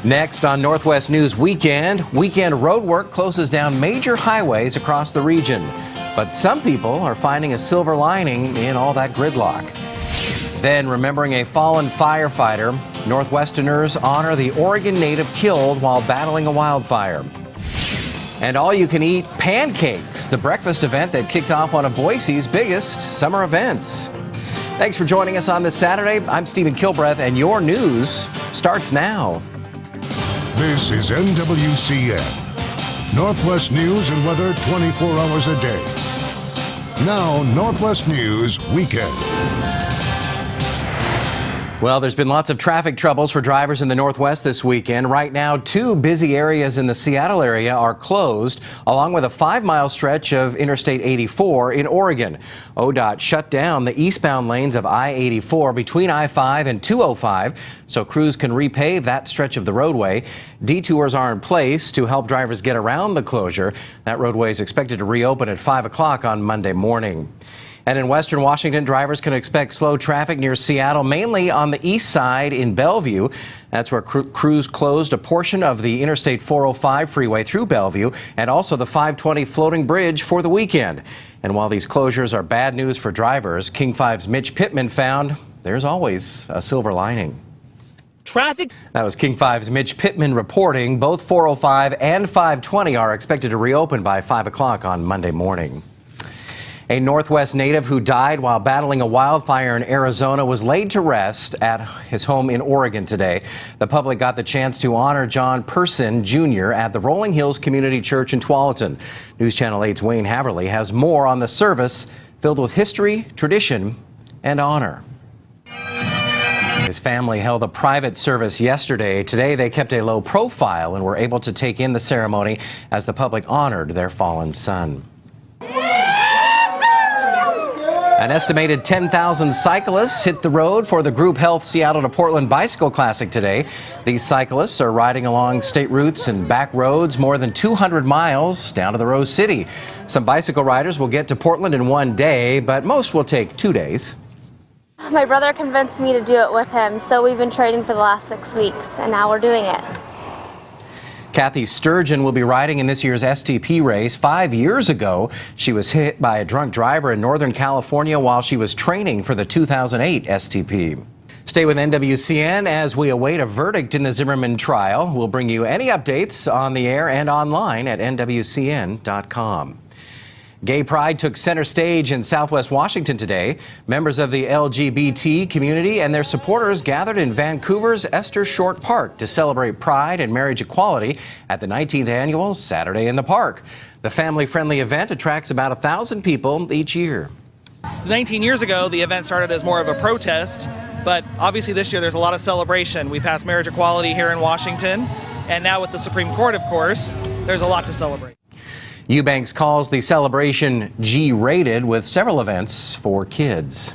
Next on Northwest News Weekend roadwork closes down major highways across the region. But some people are finding a silver lining in all that gridlock. Then, remembering a fallen firefighter, Northwesterners honor the Oregon native killed while battling a wildfire. And all-you-can-eat pancakes, the breakfast event that kicked off one of Boise's biggest summer events. Thanks for joining us on this Saturday. I'm Stephen Kilbreath, and your news starts now. This is NWCN, Northwest News and weather 24 hours a day. Now, Northwest News Weekend. Well, there's been lots of traffic troubles for drivers in the Northwest this weekend. Right now, two busy areas in the Seattle area are closed, along with a 5-mile stretch of Interstate 84 in Oregon. ODOT shut down the eastbound lanes of I-84 between I-5 and 205, so crews can repave that stretch of the roadway. Detours are in place to help drivers get around the closure. That roadway is expected to reopen at 5 o'clock on Monday morning. And in western Washington, drivers can expect slow traffic near Seattle, mainly on the east side in Bellevue. That's where crews closed a portion of the Interstate 405 freeway through Bellevue and also the 520 floating bridge for the weekend. And while these closures are bad news for drivers, King 5's Mitch Pittman found there's always a silver lining. Traffic. That was King 5's Mitch Pittman reporting. Both 405 and 520 are expected to reopen by 5 o'clock on Monday morning. A Northwest native who died while battling a wildfire in Arizona was laid to rest at his home in Oregon today. The public got the chance to honor John Person Jr. at the Rolling Hills Community Church in Tualatin. News Channel 8's Wayne Haverly has more on the service filled with history, tradition, and honor. His family held a private service yesterday. Today, they kept a low profile and were able to take in the ceremony as the public honored their fallen son. An estimated 10,000 cyclists hit the road for the Group Health Seattle to Portland Bicycle Classic today. These cyclists are riding along state routes and back roads more than 200 miles down to the Rose City. Some bicycle riders will get to Portland in one day, but most will take 2 days. My brother convinced me to do it with him, so we've been training for the last 6 weeks, and now we're doing it. Kathy Sturgeon will be riding in this year's STP race. 5 years ago, she was hit by a drunk driver in Northern California while she was training for the 2008 STP. Stay with NWCN as we await a verdict in the Zimmerman trial. We'll bring you any updates on the air and online at NWCN.com. Gay Pride took center stage in Southwest Washington today. Members of the LGBT community and their supporters gathered in Vancouver's Esther Short Park to celebrate pride and marriage equality at the 19th annual Saturday in the Park. The family-friendly event attracts about 1,000 people each year. 19 years ago, the event started as more of a protest, but obviously this year there's a lot of celebration. We passed marriage equality here in Washington, and now with the Supreme Court, of course, there's a lot to celebrate. Eubanks calls the celebration G-rated with several events for kids.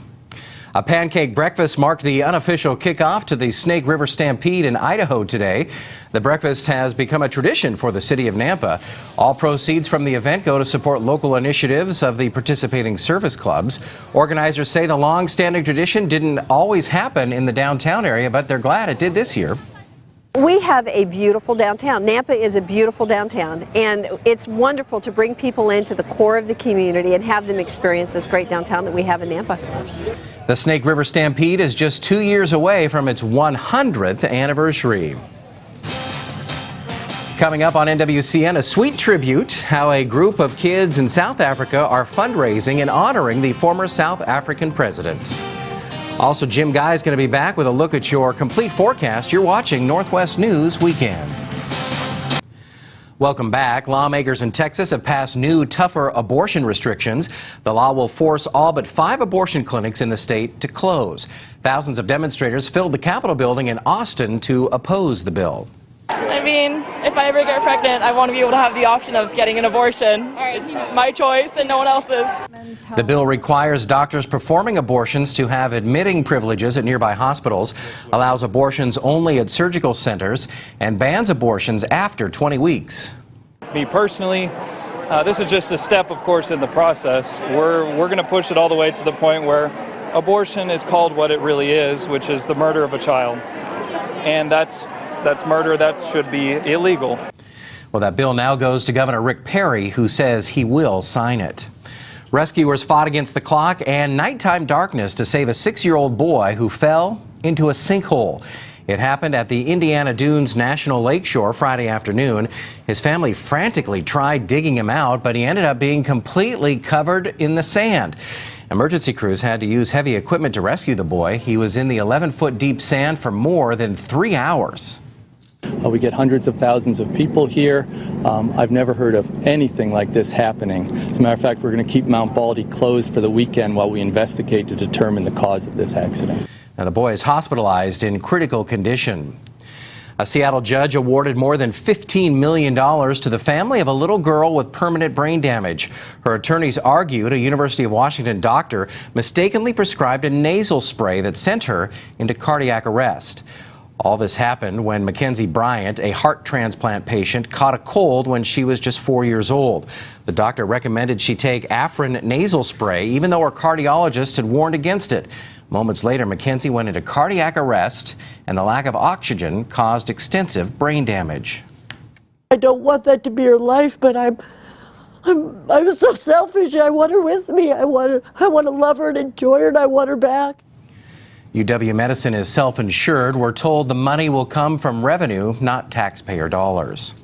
A pancake breakfast marked the unofficial kickoff to the Snake River Stampede in Idaho today. The breakfast has become a tradition for the city of Nampa. All proceeds from the event go to support local initiatives of the participating service clubs. Organizers say the long-standing tradition didn't always happen in the downtown area, but they're glad it did this year. We have a beautiful downtown. Nampa is a beautiful downtown, and it's wonderful to bring people into the core of the community and have them experience this great downtown that we have in Nampa. The Snake River Stampede is just 2 years away from its 100th anniversary. Coming up on NWCN, a sweet tribute, how a group of kids in South Africa are fundraising and honoring the former South African president. Also, Jim Guy is going to be back with a look at your complete forecast. You're watching Northwest News Weekend. Welcome back. Lawmakers in Texas have passed new, tougher abortion restrictions. The law will force all but 5 abortion clinics in the state to close. Thousands of demonstrators filled the Capitol building in Austin to oppose the bill. I mean, if I ever get pregnant, I want to be able to have the option of getting an abortion. It's my choice and no one else's. The bill requires doctors performing abortions to have admitting privileges at nearby hospitals, allows abortions only at surgical centers, and bans abortions after 20 weeks. Me personally, this is just a step, of course, in the process. We're going to push it all the way to the point where abortion is called what it really is, which is the murder of a child. And that's That's murder. That should be illegal. Well, that bill now goes to Governor Rick Perry, who says he will sign it. Rescuers fought against the clock and nighttime darkness to save a 6-year-old boy who fell into a sinkhole. It happened at the Indiana Dunes National Lakeshore Friday afternoon. His family frantically tried digging him out, but he ended up being completely covered in the sand. Emergency crews had to use heavy equipment to rescue the boy. He was in the 11-foot deep sand for more than 3 hours. We get hundreds of thousands of people here. I've never heard of anything like this happening. As a matter of fact, we're going to keep Mount Baldy closed for the weekend while we investigate to determine the cause of this accident. Now, the boy is hospitalized in critical condition. A Seattle judge awarded more than $15 million to the family of a little girl with permanent brain damage. Her attorneys argued a University of Washington doctor mistakenly prescribed a nasal spray that sent her into cardiac arrest. All this happened when Mackenzie Bryant, a heart transplant patient, caught a cold when she was just 4 years old. The doctor recommended she take Afrin nasal spray, even though her cardiologist had warned against it. Moments later, Mackenzie went into cardiac arrest, and the lack of oxygen caused extensive brain damage. I don't want that to be her life, but I'm so selfish. I want her with me. I want to love her and enjoy her, and I want her back. UW Medicine is self-insured. We're told the money will come from revenue, not taxpayer dollars.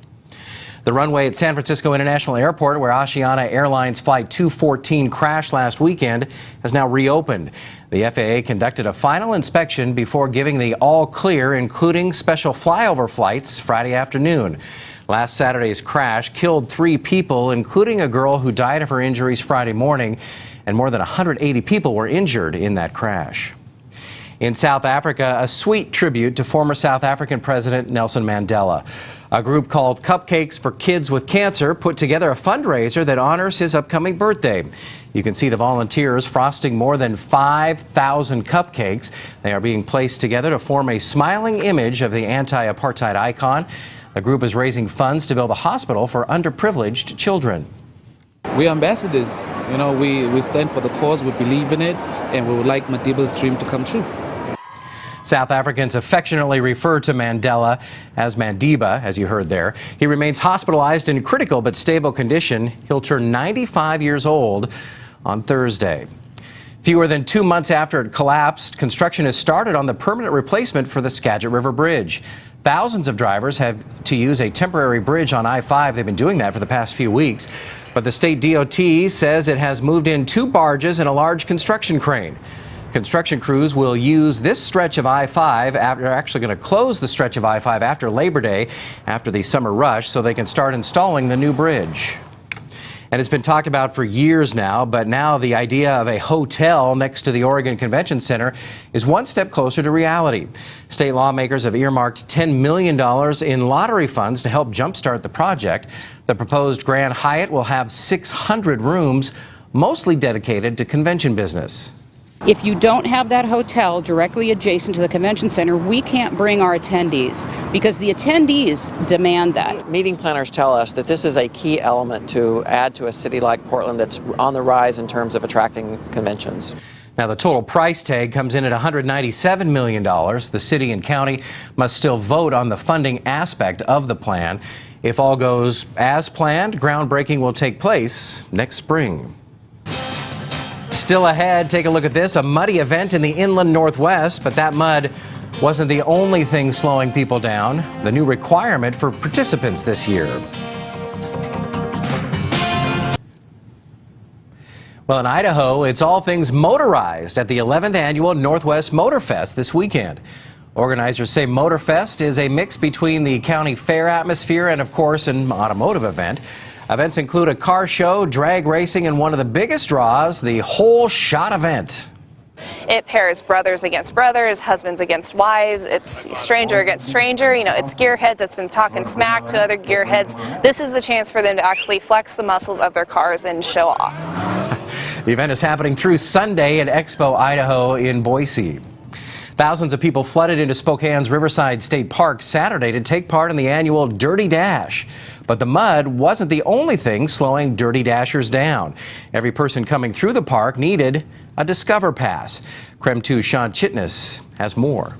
The runway at San Francisco International Airport, where Asiana Airlines Flight 214 crashed last weekend, has now reopened. The FAA conducted a final inspection before giving the all clear, including special flyover flights Friday afternoon. Last Saturday's crash killed 3 people, including a girl who died of her injuries Friday morning, and more than 180 people were injured in that crash. In South Africa, a sweet tribute to former South African President Nelson Mandela. A group called Cupcakes for Kids with Cancer put together a fundraiser that honors his upcoming birthday. You can see the volunteers frosting more than 5,000 cupcakes. They are being placed together to form a smiling image of the anti-apartheid icon. The group is raising funds to build a hospital for underprivileged children. We're ambassadors. You know, we stand for the cause, we believe in it, and we would like Madiba's dream to come true. South Africans affectionately refer to Mandela as Mandiba, as you heard there. He remains hospitalized in critical but stable condition. He'll turn 95 years old on Thursday. Fewer than 2 months after it collapsed, construction has started on the permanent replacement for the Skagit River Bridge. Thousands of drivers have to use a temporary bridge on I-5. They've been doing that for the past few weeks. But the state DOT says it has moved in 2 barges and a large construction crane. Construction crews will use this stretch of I-5. They're actually going to close the stretch of I-5 after Labor Day, after the summer rush, so they can start installing the new bridge. And it's been talked about for years now, but now the idea of a hotel next to the Oregon Convention Center is one step closer to reality. State lawmakers have earmarked $10 million in lottery funds to help jumpstart the project. The proposed Grand Hyatt will have 600 rooms, mostly dedicated to convention business. If you don't have that hotel directly adjacent to the convention center, we can't bring our attendees because the attendees demand that. Meeting planners tell us that this is a key element to add to a city like Portland that's on the rise in terms of attracting conventions. Now, the total price tag comes in at $197 million. The city and county must still vote on the funding aspect of the plan. If all goes as planned, groundbreaking will take place next spring. Still ahead, take a look at this, a muddy event in the inland Northwest, but that mud wasn't the only thing slowing people down. The new requirement for participants this year. Well, in Idaho, it's all things motorized at the 11th annual Northwest Motor Fest this weekend. Organizers say Motorfest is a mix between the county fair atmosphere and, of course, an automotive event. Events include a car show, drag racing, and one of the biggest draws, the Whole Shot event. It pairs brothers against brothers, husbands against wives, it's stranger against stranger, you know, it's gearheads that's been talking smack to other gearheads. This is a chance for them to actually flex the muscles of their cars and show off. The event is happening through Sunday at Expo Idaho in Boise. Thousands of people flooded into Spokane's Riverside State Park Saturday to take part in the annual Dirty Dash. But the mud wasn't the only thing slowing Dirty Dashers down. Every person coming through the park needed a Discover Pass. KREM 2's Sean Chitness has more.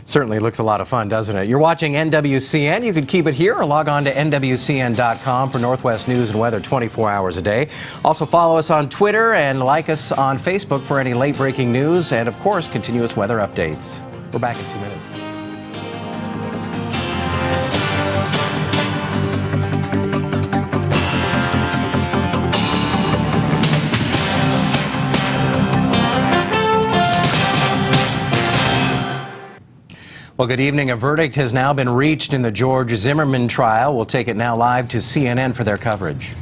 Certainly looks a lot of fun, doesn't it? You're watching NWCN. You can keep it here or log on to NWCN.com for Northwest news and weather 24 hours a day. Also follow us on Twitter and like us on Facebook for any late breaking news and, of course, continuous weather updates. We're back in 2 minutes. Well, good evening. A verdict has now been reached in the George Zimmerman trial. We'll take it now live to CNN for their coverage.